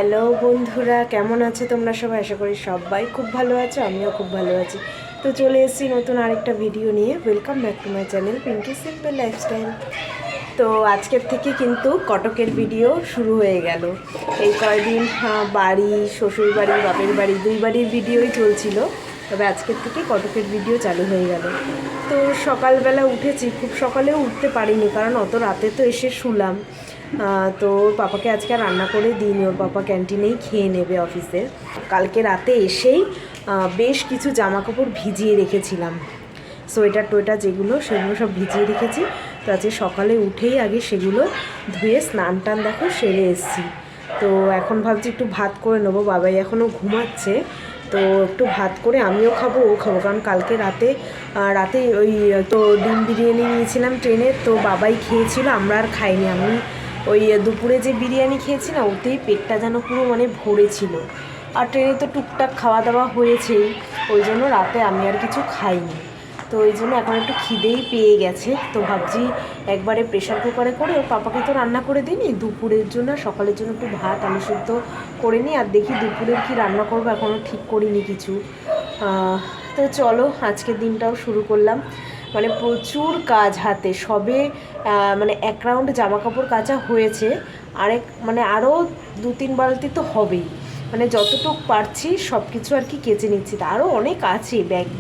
Hello বন্ধুরা, কেমন আছো তোমরা সবাই? আশা করি সবাই খুব ভালো আছো, আমিও খুব ভালো আছি। তো চলে এসেছি নতুন আরেকটা ভিডিও নিয়ে। Welcome back to my channel Pinki simple lifestyle. তো আজকের থেকে কিন্তু কটকের ভিডিও শুরু হয়ে গেল। এই কয়দিন বাড়ি, শ্বশুর বাড়ি, বাপের বাড়ি, দুই বাড়ির ভিডিওই চলছিল, তবে আজকের থেকে কটকের ভিডিও চালু হয়ে গেল। তো সকালবেলা উঠেছি, খুব সকালেও উঠতে পারিনি, কারণ অত রাতে তো এসে শুলাম। তো ওর পাপাকে আজকে রান্না করে দিইনি, ওর পাপা ক্যান্টিনেই খেয়ে নেবে অফিসে। কালকে রাতে এসেই বেশ কিছু জামা কাপড় ভিজিয়ে রেখেছিলাম, সোয়েটার টোয়েটার যেগুলো, সেগুলো সব ভিজিয়ে রেখেছি। তো আজকে সকালে উঠেই আগে সেগুলো ধুয়ে স্নান টান দেখো সেরে এসেছি। তো এখন ভাবছি একটু ভাত করে নেবো, বাবাই এখনও ঘুমাচ্ছে, তো একটু ভাত করে আমিও খাবো, ও খাবো। কারণ কালকে রাতে ওই তো ডিম বিরিয়ানি নিয়েছিলাম ট্রেনে, তো বাবাই খেয়েছিল, আমরা আর খাইনি। আমি ওই দুপুরে যে বিরিয়ানি খেয়েছি না, ওতেই পেটটা যেন পুরো মানে ভরেছিল। আর ট্রেনে তো টুকটাক খাওয়া দাওয়া হয়েছেই, ওই জন্য রাতে আমি আর কিছু খাইনি। তো ওই জন্য এখন একটু খিদেই পেয়ে গেছে। তো ভাবছি একবারে প্রেশার কুকারে করে, ওর পাপাকে তো রান্না করে দিইনি, দুপুরের জন্য সকালের জন্য একটু ভাত আলু সিদ্ধ করে নিই। আর দেখি দুপুরের কি রান্না করবো, এখনও ঠিক করিনি কিছু। তো চলো আজকের দিনটাও শুরু করলাম। মানে প্রচুর কাজ হাতে, সবে মানে এক রাউন্ড জামা কাপড় কাচা হয়েছে, মানে আরও 2-3 বালতি তো হবেই। মানে যতটুকু পারছি সব কিছু আর কি কেচে নিচ্ছি। আরও অনেক আছে,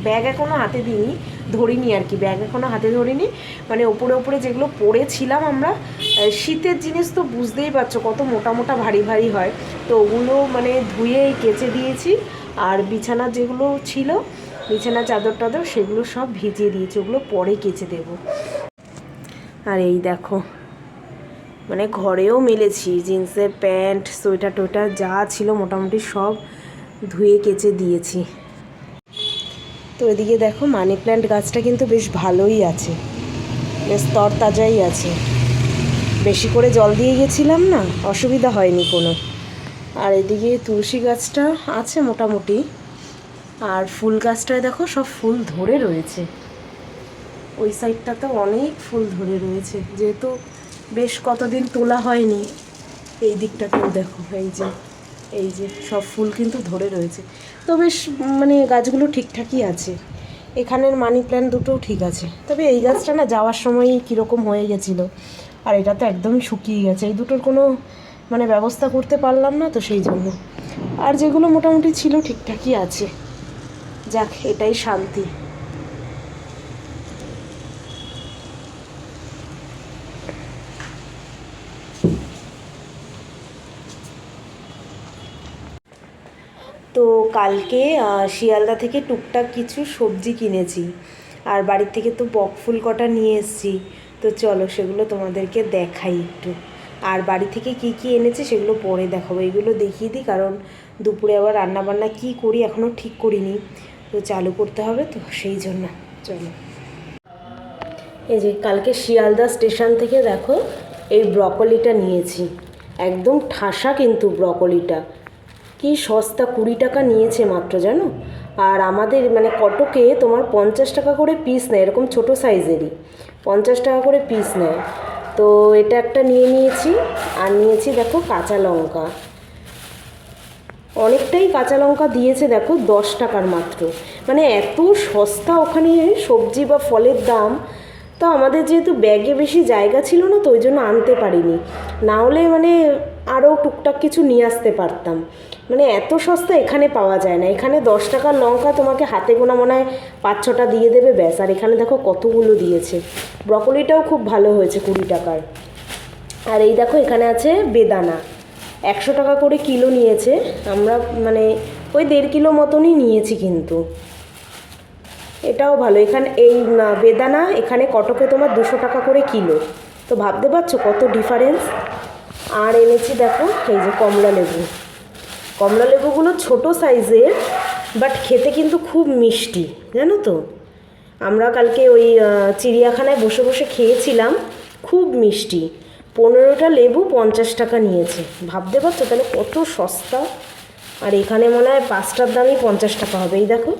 ব্যাগ এখনও হাতে দিইনি, ধরিনি আর কি, ব্যাগ এখনও হাতে ধরিনি। মানে ওপরে যেগুলো পরেছিলাম আমরা, শীতের জিনিস তো বুঝতেই পারছো কত মোটা মোটা ভারী ভারী হয়, তো ওগুলো মানে ধুয়েই কেচে দিয়েছি। আর বিছানা যেগুলো ছিল, বিছানা চাদর টাদর, সেগুলো সব ভিজিয়ে দিয়েছি, ওগুলো পরে কেচে দেবো। আর এই দেখো, মানে ঘরেও মেলেছি জিন্সের প্যান্ট, সোয়েটার টোয়েটার যা ছিল মোটামুটি সব ধুয়ে কেচে দিয়েছি। তো এদিকে দেখো, মানি প্ল্যান্ট গাছটা কিন্তু বেশ ভালোই আছে, বেশ তরতাজাই আছে। বেশি করে জল দিয়ে গেছিলাম না, অসুবিধা হয়নি কোনো। আর এদিকে তুলসী গাছটা আছে মোটামুটি, আর ফুল গাছটায় দেখো সব ফুল ধরে রয়েছে। ওই সাইডটাতে অনেক ফুল ধরে রয়েছে, যেহেতু বেশ কতদিন তোলা হয়নি। এই দিকটাতেও দেখো, এই যে সব ফুল কিন্তু ধরে রয়েছে। তো বেশ মানে গাছগুলো ঠিকঠাকই আছে। এখানের মানি প্ল্যান্ট দুটোও ঠিক আছে, তবে এই গাছটা না যাওয়ার সময় কীরকম হয়ে গেছিলো, আর এটা তো একদমই শুকিয়ে গেছে। এই দুটোর কোনো মানে ব্যবস্থা করতে পারলাম না, তো সেই জন্য। আর যেগুলো মোটামুটি ছিল ঠিকঠাকই আছে, যাক এটাই শান্তি। তো কালকে শিয়ালদা থেকে টুকটাক কিছু সবজি কিনেছি, আর বাড়ির থেকে তো বকফুল কটা নিয়ে এসেছি। তো চলো সেগুলো তোমাদেরকে দেখাই একটু। আর বাড়ি থেকে কি কি এনেছে সেগুলো পরে দেখাবো, এগুলো দেখিয়ে দিই, কারণ দুপুরে আবার রান্নাবান্না কি করি এখনও ঠিক করিনি, তো চালু করতে হবে, তো সেই জন্য চলো। এই যে কালকে শিয়ালদা স্টেশন থেকে দেখো এই ব্রকলিটা নিয়েছি, একদম ঠাসা কিন্তু ব্রকলিটা, কি সস্তা, 20 টাকা নিয়েছে মাত্র, জানো। আর আমাদের মানে কটকে তোমার 50 টাকা করে পিস নেয়, এরকম ছোটো সাইজেরই 50 টাকা করে পিস নেয়। তো এটা একটা নিয়ে নিয়েছি। আর নিয়েছি দেখো কাঁচা লঙ্কা, অনেকটাই কাঁচা লঙ্কা দিয়েছে দেখো, 10 টাকার মাত্র। মানে এত সস্তা ওখানে সবজি বা ফলের দাম। তো আমাদের যেহেতু ব্যাগে বেশি জায়গা ছিল না, তো ওই জন্য আনতে পারিনি, না হলে মানে আরও টুকটাক কিছু নিয়ে আসতে পারতাম। মানে এত সস্তা এখানে পাওয়া যায় না, এখানে 10 টাকার লঙ্কা তোমাকে হাতে গোনা মনে হয় 5-6টা দিয়ে দেবে ব্যাস। আর এখানে দেখো কতগুলো দিয়েছে। ব্রকলিটাও খুব ভালো হয়েছে 20 টাকার। আর এই দেখো এখানে আছে বেদানা, 100 টাকা করে কিলো নিয়েছে। আমরা মানে ওই 1.5 কিলো মতনই নিয়েছি, কিন্তু এটাও ভালো। এখানে এই বেদানা এখানে কটকে তোমার 200 টাকা করে কিলো, তো ভাবতে পারছো কত ডিফারেন্স। আর এনেছি দেখো এই যে কমলা লেবু, কমলা লেবুগুলো ছোটো সাইজের, বাট খেতে কিন্তু খুব মিষ্টি, জানো তো। আমরা কালকে ওই চিড়িয়াখানায় বসে বসে খেয়েছিলাম, খুব মিষ্টি। 15টা লেবু 50 টাকা নিয়েছে, ভাবতে পারছো তাহলে কত সস্তা। আর এখানে মনে হয় 5টার দামই 50 টাকা হবে। এই দেখো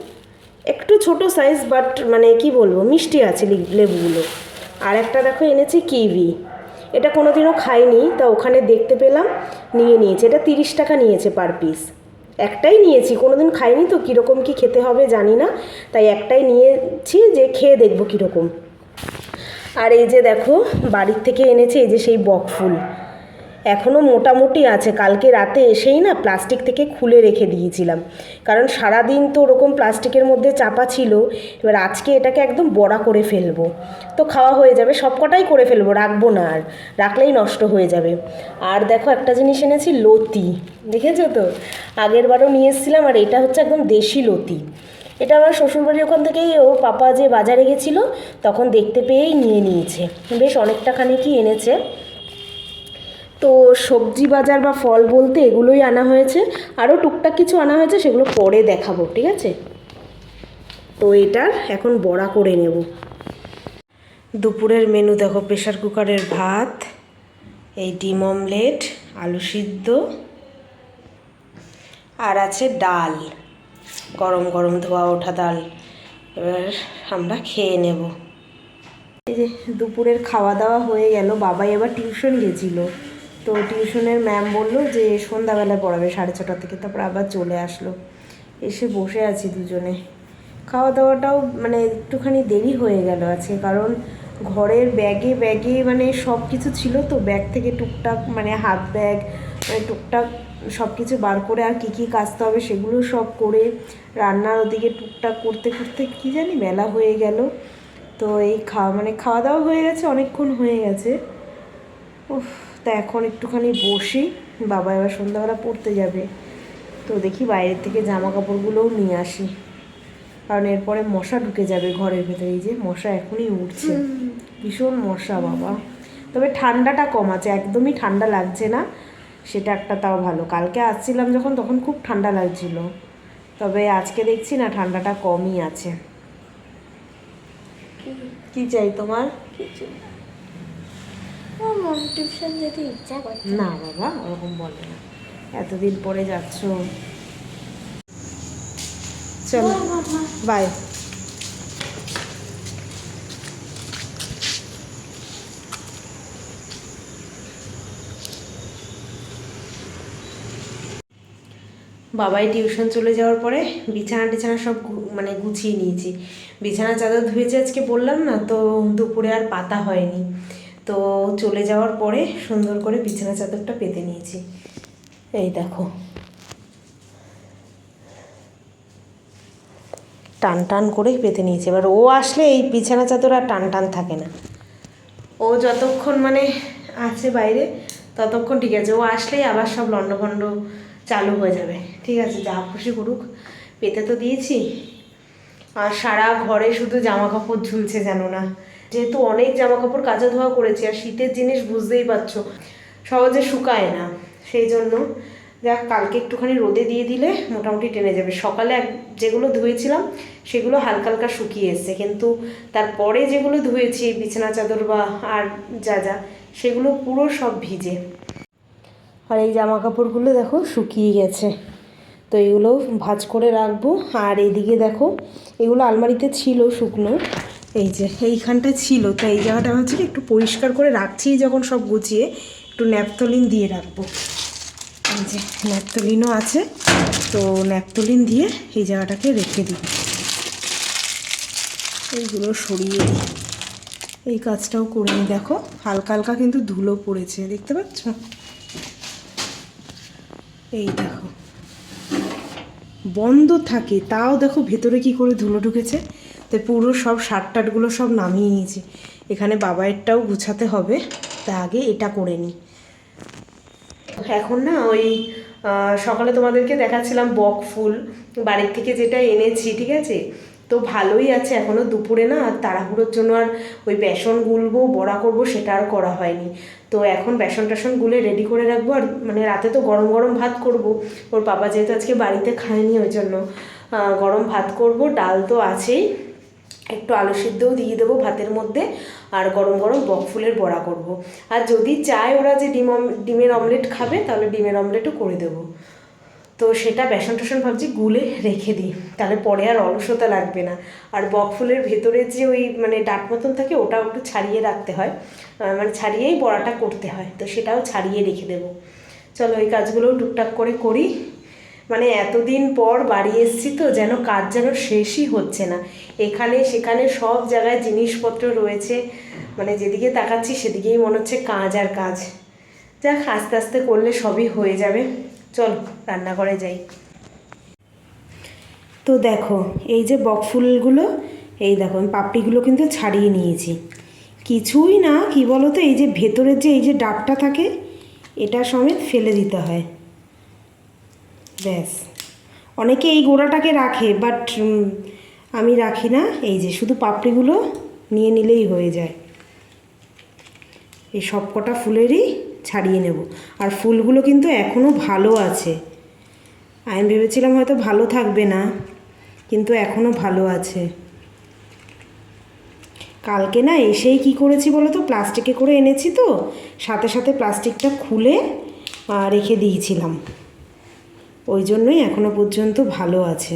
একটু ছোট সাইজ, বাট মানে কি বলবো, মিষ্টি আছে লেবুগুলো। আর একটা দেখো এনেছি কিউই, এটা কোনো দিনও খাইনি, তা ওখানে দেখতে পেলাম নিয়ে নিয়েছে। এটা 30 টাকা নিয়েছে পার পিস। একটাই নিয়েছি, কোনো দিন খাইনি তো কীরকম কী খেতে হবে জানি না, তাই একটাই নিয়েছি যে খেয়ে দেখবো কীরকম। আর এই যে দেখো বাড়ির থেকে এনেছে এই যে সেই বকফুল, এখনও মোটামুটি আছে। কালকে রাতে এসেই না প্লাস্টিক থেকে খুলে রেখে দিয়েছিলাম, কারণ সারাদিন তো ওরকম প্লাস্টিকের মধ্যে চাপা ছিল। এবার আজকে এটাকে একদম বড়া করে ফেলবো, তো খাওয়া হয়ে যাবে। সব কটাই করে ফেলবো, রাখবো না, আর রাখলেই নষ্ট হয়ে যাবে। আর দেখো একটা জিনিস এনেছি, লতি, দেখেছো তো, আগের বারও নিয়ে এসেছিলাম। আর এটা হচ্ছে একদম দেশি লতি। এটা আমার শ্বশুরবাড়ির ওখান থেকেই ও পাপা যে বাজারে গেছিলো তখন দেখতে পেয়েই নিয়ে নিয়েছে, বেশ অনেকটা খানিকই এনেছে। তো সবজি বাজার বা ফল বলতে এগুলোই আনা হয়েছে, আরও টুকটাক কিছু আনা হয়েছে, সেগুলো পরে দেখাবো, ঠিক আছে। তো এটার এখন বড়া করে নেব। দুপুরের মেনু দেখো, প্রেশার কুকারের ভাত, এই ডিম অমলেট, আলু সিদ্ধ, আর আছে ডাল, গরম গরম ধোয়া ওঠা ডাল। এবার আমরা খেয়ে নেব। এই যে দুপুরের খাওয়া দাওয়া হয়ে গেল। বাবাই এবার টিউশন গেছিলো, তো টিউশনের ম্যাম বললো যে সন্ধ্যাবেলায় পড়াবে 6:30 থেকে, তারপর আবার চলে আসলো। এসে বসে আছি দুজনে। খাওয়া দাওয়াটাও মানে একটুখানি দেরি হয়ে গেল আজকে, কারণ ঘরের ব্যাগে ব্যাগে মানে সব কিছু ছিল, তো ব্যাগ থেকে টুকটাক মানে হাত ব্যাগ মানে টুকটাক সব কিছু বার করে আর কী কী কাচতে হবে সেগুলো সব করে রান্নার ওদিকে টুকটাক করতে করতে কী জানি বেলা হয়ে গেল। তো এই খাওয়া দাওয়া হয়ে গেছে, অনেকক্ষণ হয়ে গেছে। উফ, তা এখন একটুখানি বসি। বাবা এবার সন্ধ্যাবেলা পড়তে যাবে, তো দেখি বাইরের থেকে জামা কাপড়গুলোও নিয়ে আসি, কারণ এরপরে মশা ঢুকে যাবে ঘরের ভেতরে। এই যে মশা এখনই উঠছে, ভীষণ মশা বাবা। তবে ঠান্ডাটা কম আছে, একদমই ঠান্ডা লাগছে না, সেটা একটা তাও ভালো। কালকে আসছিলাম যখন তখন খুব ঠান্ডা লাগছিল, তবে আজকে দেখছি না ঠান্ডাটা কমই আছে। কি চাই তোমার? কিছু টিউশন যেতে ইচ্ছা করছে না বাবা, ওরকম বলে না, এতদিন পরে যাচ্ছ। চলো বাই। বাবাই টিউশন চলে যাওয়ার পরে বিছানা সব মানে গুছিয়ে নিয়েছি। বিছানা চাদর ধুয়েছে আজকে বললাম না, তো দুপুরে আর পাতা হয়নি, তো চলে যাওয়ার পরে সুন্দর করে বিছানা চাদরটা পেতে নিয়েছি। এই দেখো টান টান করে পেতে নিয়েছি। এবার ও আসলে এই বিছানা চাদর আর টান টান থাকে না। ও যতক্ষণ মানে আছে বাইরে ততক্ষণ ঠিক আছে, ও আসলেই আবার সব লণ্ডভণ্ড চালু হয়ে যাবে। ঠিক আছে, যা খুশি করুক, পেতে তো দিয়েছি। আর সারা ঘরে শুধু জামা কাপড় ঝুলছে, জানো না, যেহেতু অনেক জামা কাপড় কাচা ধোয়া করেছি, আর শীতের জিনিস বুঝতেই পারছো সহজে শুকায় না, সেই জন্য যাক কালকে একটুখানি রোদে দিয়ে দিলে মোটামুটি টেনে যাবে। সকালে যেগুলো ধুয়েছিলাম সেগুলো হালকা হালকা শুকিয়ে এসছে, কিন্তু তারপরে যেগুলো ধুয়েছি বিছানা চাদর বা আর যা সেগুলো পুরো সব ভিজে। আর এই জামা কাপড়গুলো দেখো শুকিয়ে গেছে, তো এগুলো ভাঁজ করে রাখবো। আর এইদিকে দেখো এগুলো আলমারিতে ছিল শুকনো, এই যে এইখানটা ছিল, তো এই জায়গাটা হচ্ছে একটু পরিষ্কার করে রাখছি, যখন সব গুছিয়ে একটু ন্যাপথলিন দিয়ে রাখবো। এই যে ন্যাপথলিনও আছে, তো ন্যাপথলিন দিয়ে এই জায়গাটাকে রেখে দিই। এইগুলো সরিয়ে দিই, এই কাজটাও করে নিই। দেখো হালকা হালকা কিন্তু ধুলো পড়েছে, দেখতে পাচ্ছ? এই দেখো বন্ধ থাকে তাও দেখো ভেতরে কি করে ধুলো ঢুকেছে। তো পুরো সব শার্ট টাটগুলো সব নামিয়ে নিয়েছি, এখানে বাবাইয়েরটাও গুছাতে হবে, তা আগে এটা করে নিই। এখন না ওই সকালে তোমাদেরকে দেখাচ্ছিলাম বক ফুল বাড়ির থেকে যেটা এনেছি, ঠিক আছে, তো ভালোই আছে এখনও। দুপুরে না আর তাড়াহুড়োর জন্য আর ওই বেসন গুলবো বড়া করব সেটা আর করা হয়নি। তো এখন বেসন টেসন গুলে রেডি করে রাখবো। আর মানে রাতে তো গরম গরম ভাত করব, ওর বাবা যেহেতু আজকে বাড়িতে খায়নি ওই জন্য গরম ভাত করব। ডাল তো আছেই, একটু আলু সিদ্ধও দিয়ে দেবো ভাতের মধ্যে, আর গরম গরম বকফুলের বড়া করব। আর যদি চায় ওরা যে ডিমের অমলেট খাবে তাহলে ডিমের অমলেটও করে দেবো। তো সেটা বেসন টেসন ভাবছি গুলে রেখে দিই, তাহলে পরে আর অলসতা লাগবে না। আর বক ফুলের ভেতরে যে ওই মানে ডাট মতন থাকে ওটাও একটু ছাড়িয়ে রাখতে হয়, মানে ছাড়িয়েই বড়াটা করতে হয়, তো সেটাও ছাড়িয়ে রেখে দেবো। চলো ওই কাজগুলোও টুকটাক করে করি। মানে এতদিন পর বাড়ি এসেছি তো যেন কাজ যেন শেষই হচ্ছে না, এখানে সেখানে সব জায়গায় জিনিসপত্র রয়েছে, মানে যেদিকে তাকাচ্ছি সেদিকেই মনে হচ্ছে কাজ আর কাজ। যাক আস্তে আস্তে করলে সবই হয়ে যাবে। চল রান্নাঘরে যাই। তো দেখো এই যে বক ফুলগুলো, এই দেখো আমি পাপড়িগুলো কিন্তু ছাড়িয়ে নিয়েছি। কিছুই না, কি বলো তো, এই যে ভেতরের যে এই যে ডাবটা থাকে এটা সমেত ফেলে দিতে হয়, ব্যাস। অনেকে এই গোড়াটাকে রাখে, বাট আমি রাখি না। এই যে শুধু পাপড়িগুলো নিয়ে নিলেই হয়ে যায়। এই সব কটা ফুলেরই ছাড়িয়ে নেব। আর ফুলগুলো কিন্তু এখনও ভালো আছে, আমি ভেবেছিলাম হয়তো ভালো থাকবে না, কিন্তু এখনও ভালো আছে। কালকে না এসেই কি করেছি বলো তো, প্লাস্টিকে করে এনেছি তো, সাথে সাথে প্লাস্টিকটা খুলে রেখে দিয়েছিলাম, ওই জন্যই এখনও পর্যন্ত ভালো আছে।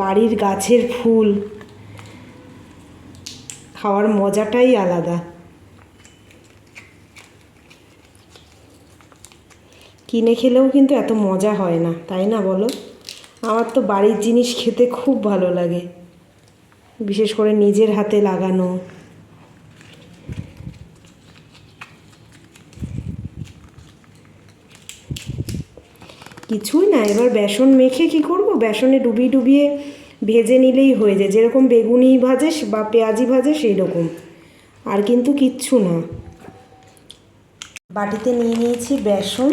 বাড়ির গাছের ফুল খাওয়ার মজাটাই আলাদা। কিনে খেলেও কিন্তু এত মজা হয় না, তাই না বলো? আমার তো বাড়ির জিনিস খেতে খুব ভালো লাগে, বিশেষ করে নিজের হাতে লাগানো। কিছুই না, এবার বেসন মেখে কি করব, বেসনে ডুবিয়ে ডুবিয়ে ভেজে নিলেই হয়ে যায়, যেরকম বেগুনি ভাজে বা পেঁয়াজি ভাজে সেই রকম, আর কিন্তু কিচ্ছু না। বাটিতে নিয়ে নিয়েছি বেসন,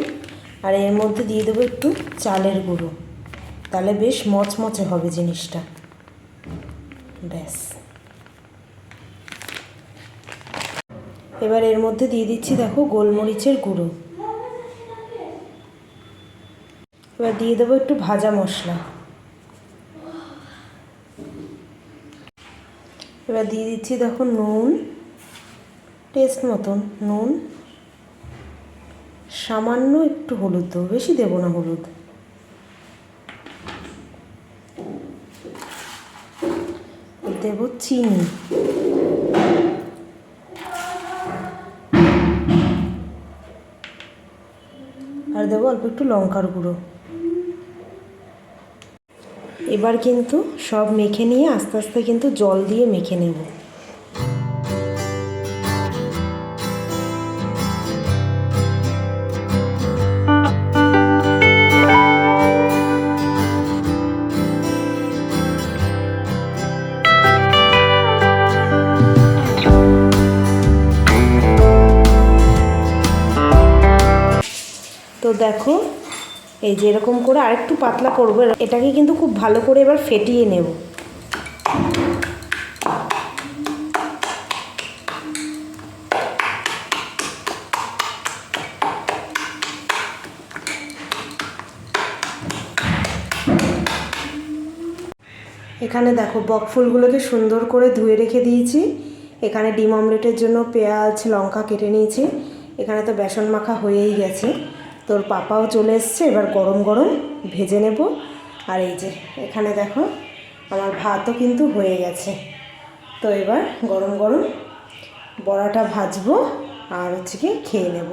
আর এর মধ্যে দিয়ে দেবো একটু চালের গুঁড়ো, তাহলে বেশ মচমচে হবে জিনিসটা, ব্যাস। এবার এর মধ্যে দিয়ে দিচ্ছি দেখো গোলমরিচের গুঁড়ো, এবার দিয়ে দেবো একটু ভাজা মশলা, এবার দিয়ে দিচ্ছি দেখো নুন, টেস্ট মতন নুন, সামান্য একটু হলুদ দেবো, বেশি দেবো না হলুদ, দেব চিনি, আর দেবো অল্প একটু লঙ্কার গুঁড়ো। এবার কিন্তু সব মেখে নিয়ে আস্তে আস্তে কিন্তু জল দিয়ে মেখে নেব। তো দেখো এই যে এরকম করে আরেকটু পাতলা করবো, এটাকে কিন্তু খুব ভালো করে এবার ফেটিয়ে নেব। এখানে দেখো বক ফুলগুলোকে সুন্দর করে ধুয়ে রেখে দিয়েছি, এখানে ডিম অমলেটের জন্য পেঁয়াজ লঙ্কা কেটে নিয়েছি, এখানে তো বেসন মাখা হয়েই গেছে, তোর পাপাও চলে এসছে, এবার গরম গরম ভেজে নেব। আর এই যে এখানে দেখো আমার ভাতও কিন্তু হয়ে গেছে, তো এবার গরম গরম বড়াটা ভাজবো আর হচ্ছে কি খেয়ে নেব।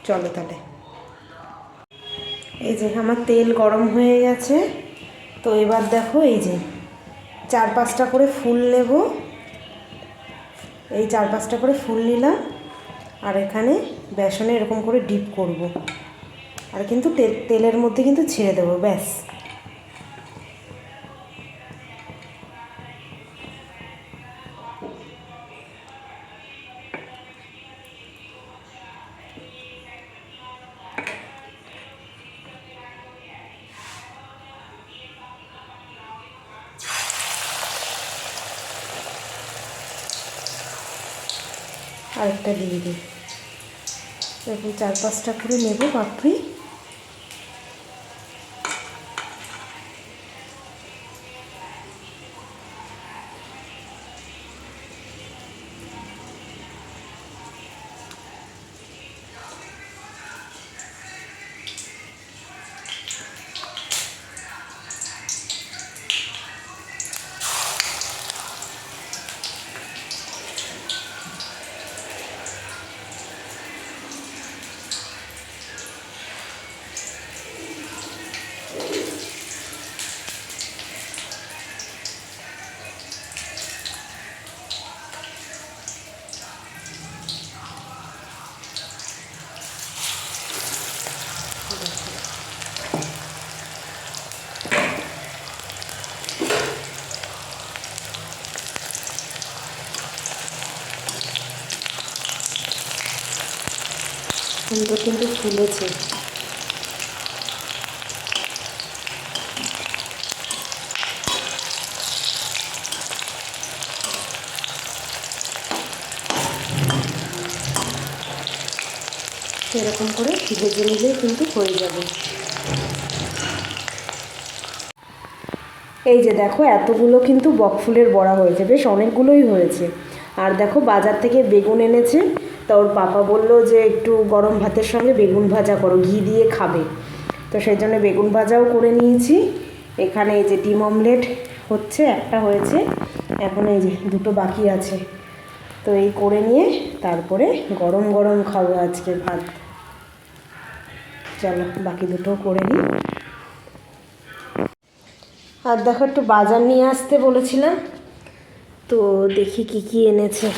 চলো তাহলে। এই যে আমার তেল গরম হয়ে গেছে, তো এবার দেখো এই যে 4-5টা করে ফুল নেব, এই 4-5টা করে ফুল নিলাম, আর এখানে বেসনে এরকম করে ডিপ করব, আর কিন্তু তেলের মধ্যে কিন্তু ছেড়ে দেবো, ব্যাস। আরেকটা দিয়ে দিই, এরকম 4-5টা করে নেব পাপড়ি। সুন্দর কিন্তু ফুলেছে। এরকম করে ভেজে নিলেই কিন্তু হয়ে যাবে। এই যে দেখো এতগুলো কিন্তু বকফুলের বড়া হয়েছে, বেশ অনেকগুলোই হয়েছে। আর দেখো বাজার থেকে বেগুন এনেছে, তা ওর পাপা বলল যে একটু গরম ভাতের সঙ্গে বেগুন ভাজা করো, ঘি দিয়ে খাবে। তো সেই জন্য বেগুন ভাজাও করে নিয়েছি। এখানে এই যে ডিম অমলেট হচ্ছে, একটা হয়েছে, এখন এই যে দুটো বাকি আছে। তো এই করে নিয়ে তারপরে গরম গরম খাবো আজকে ভাত। চলো বাকি দুটোও করে নিই। আর দেখো একটু বাজার নিয়ে আসতে বলেছিলাম, তো দেখি কি কি এনেছে।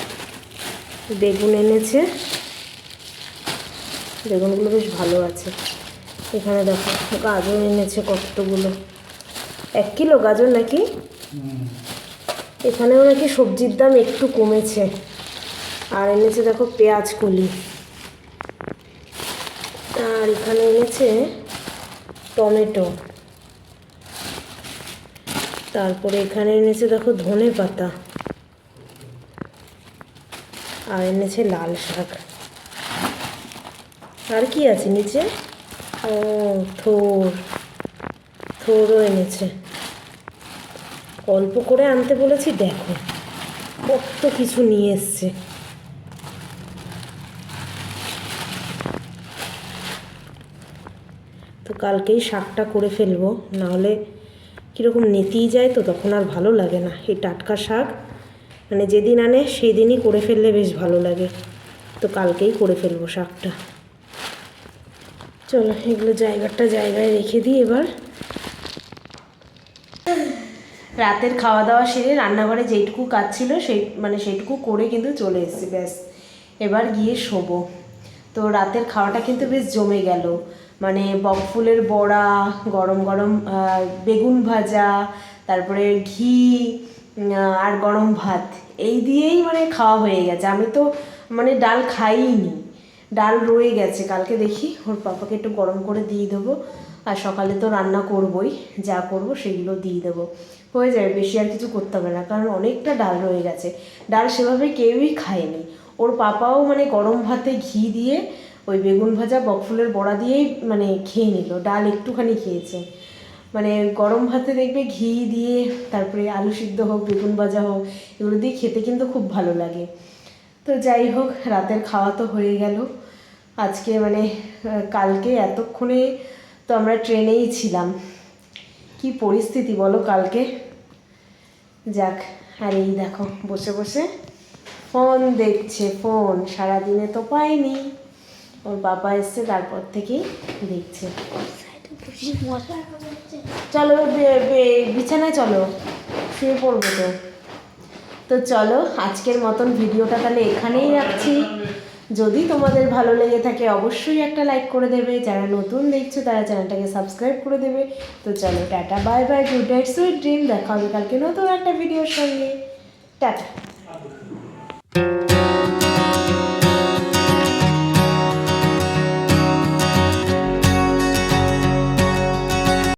বেগুন এনেছে, বেগুনগুলো বেশ ভালো আছে। এখানে দেখো গাজর এনেছে কতগুলো, 1 কিলো গাজর নাকি। এখানেও নাকি সবজির দাম একটু কমেছে। আর এনেছে দেখো পেঁয়াজ কলি। আর এখানে এনেছে টমেটো। তারপরে এখানে এনেছে দেখো ধনে পাতা। আর এনেছে লাল শাক। আর কি আছে নিচে? ও থোরও এনেছে। অল্প করে আনতে বলেছি, দেখো কত কিছু নিয়ে এসছে। তো কালকেই শাকটা করে ফেলবো, নাহলে কীরকম নেতিয়ে যায়, তো তখন আর ভালো লাগে না। এই টাটকা শাক মানে যেদিন আনে সেই দিনই করে ফেললে বেশ ভালো লাগে। তো কালকেই করে ফেলবো শাকটা। চলো এগুলো জায়গায় রেখে দিই। এবার রাতের খাওয়া দাওয়া সেরে রান্নাঘরে যেইটুকু কাজ ছিল সেইটুকু করে কিন্তু চলে এসেছি, ব্যাস এবার গিয়ে শোবো। তো রাতের খাওয়াটা কিন্তু বেশ জমে গেল, মানে বকফুলের বড়া, গরম গরম বেগুন ভাজা, তারপরে ঘি আর গরম ভাত, এই দিয়েই মানে খাওয়া হয়ে গেছে। আমি তো মানে ডাল খাইনি, ডাল রয়ে গেছে, কালকে দেখি ওর পাপাকে একটু গরম করে দিয়ে দেবো। আর সকালে তো রান্না করবই, যা করব সেগুলো দিয়ে দেবো, হয়ে যাবে। বেশি আর কিছু করতে হবে না, কারণ অনেকটা ডাল রয়ে গেছে। ডাল সেভাবে কেউই খায়নি। ওর পাপাও মানে গরম ভাতে ঘি দিয়ে ওই বেগুন ভাজা বকফুলের বড়া দিয়েই মানে খেয়ে নিল, ডাল একটুখানি খেয়েছে। মানে গরম ভাতে দেখবে ঘি দিয়ে, তারপরে আলু সিদ্ধ হোক, বেগুন ভাজা হোক, এগুলো দিয়ে খেতে কিন্তু খুব ভালো লাগে। তো যাই হোক, রাতের খাওয়া তো হয়ে গেল আজকে। মানে কালকে এতক্ষণে তো আমরা ট্রেনেই ছিলাম, কি পরিস্থিতি বলো কালকে। যাক, আর এই দেখো বসে বসে ফোন দেখছে, ফোন সারাদিনে তো পাইনি, ওর বাবা এসছে তারপর থেকেই দেখছে। চলো বিছানায় চলো, শুয়ে পড়বো। তো চলো আজকের মতন ভিডিওটা তাহলে এখানেই রাখছি। যদি তোমাদের ভালো লেগে থাকে অবশ্যই একটা লাইক করে দেবে, যারা নতুন দেখছো তারা চ্যানেলটাকে সাবস্ক্রাইব করে দেবে। তো চলো tata, bye bye, good night, sweet dream. দেখা হবে কালকে নতুন একটা ভিডিওর সঙ্গে। টাটা।